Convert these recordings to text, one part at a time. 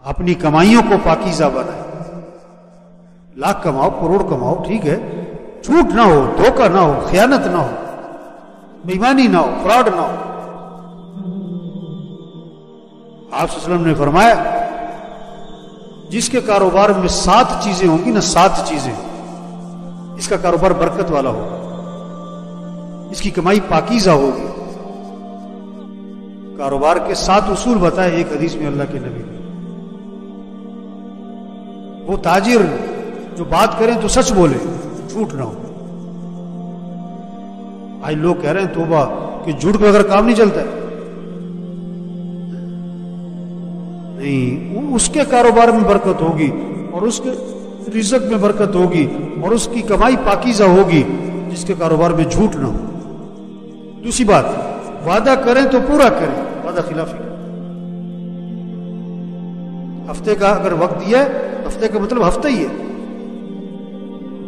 اپنی کمائیوں کو پاکیزہ بنائے. لاکھ کماؤ، کروڑ کماؤ، ٹھیک ہے، جھوٹ نہ ہو، دھوکہ نہ ہو، خیانت نہ ہو، بے ایمانی نہ ہو، فراڈ نہ ہو. آپ صلی اللہ علیہ وسلم نے فرمایا جس کے کاروبار میں 7 چیزیں ہوں گی نا، 7 چیزیں، اس کا کاروبار برکت والا ہوگا، اس کی کمائی پاکیزہ ہوگی. کاروبار کے 7 اصول بتائے ایک حدیث میں اللہ کے نبی نے. وہ تاجر جو بات کریں تو سچ بولے، جھوٹ نہ ہو. آج لوگ کہہ رہے ہیں توبہ کہ جھوٹ کے بغیر کام نہیں چلتا ہے. نہیں، اس کے کاروبار میں برکت ہوگی اور اس کے رزق میں برکت ہوگی اور اس کی کمائی پاکیزہ ہوگی جس کے کاروبار میں جھوٹ نہ ہو. دوسری بات، وعدہ کریں تو پورا کریں، وعدہ خلافی. ہفتے کا اگر وقت دیا ہے، ہفتے کا مطلب ہفتہ ہی ہے.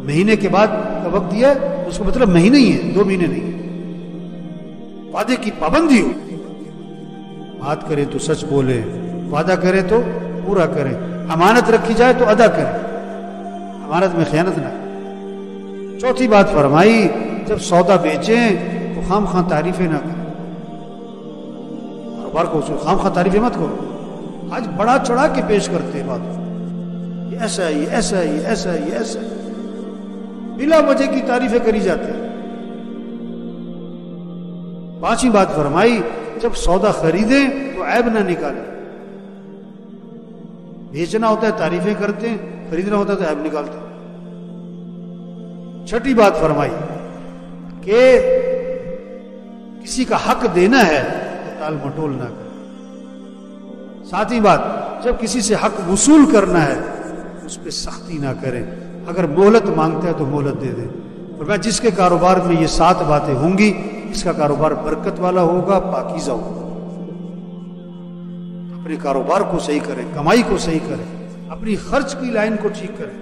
مہینے کے بعد کا وقت دیا ہے، اس کا مطلب مہینے ہی ہے، 2 مہینے نہیں. وعدے کی پابندی ہو. بات کرے تو سچ بولے، وعدہ کرے تو پورا کرے، امانت رکھی جائے تو ادا کرے، امانت میں خیانت نہ کرے. چوتھی بات فرمائی، جب سودا بیچیں تو خام خواہ تعریفیں نہ کریں. کاروبار کو خام خواہ تعریفیں مت کرو. آج بڑا چڑھا کے پیش کرتے ہیں بات، یہ ایسا ہے، یہ ایسا ہے، یہ ایسا ہے، یہ ایسا ہے، بلا وجہ کی تعریفیں کری جاتی ہیں. 5ویں بات فرمائی، جب سودا خریدیں تو عیب نہ نکالیں. بیچنا ہوتا ہے تعریفیں کرتے ہیں، خریدنا ہوتا ہے تو عیب نکالتے ہیں. 6ٹھی بات فرمائی کہ کسی کا حق دینا ہے تو ٹال مٹول نہ کریں. 7ویں بات، جب کسی سے حق وصول کرنا ہے اس پہ سختی نہ کریں. اگر مہلت مانگتا ہے تو مہلت دے دیں. فرمایا جس کے کاروبار میں یہ 7 باتیں ہوں گی اس کا کاروبار برکت والا ہوگا، پاکیزہ ہوگا. اپنے کاروبار کو صحیح کریں، کمائی کو صحیح کریں، اپنی خرچ کی لائن کو ٹھیک کریں.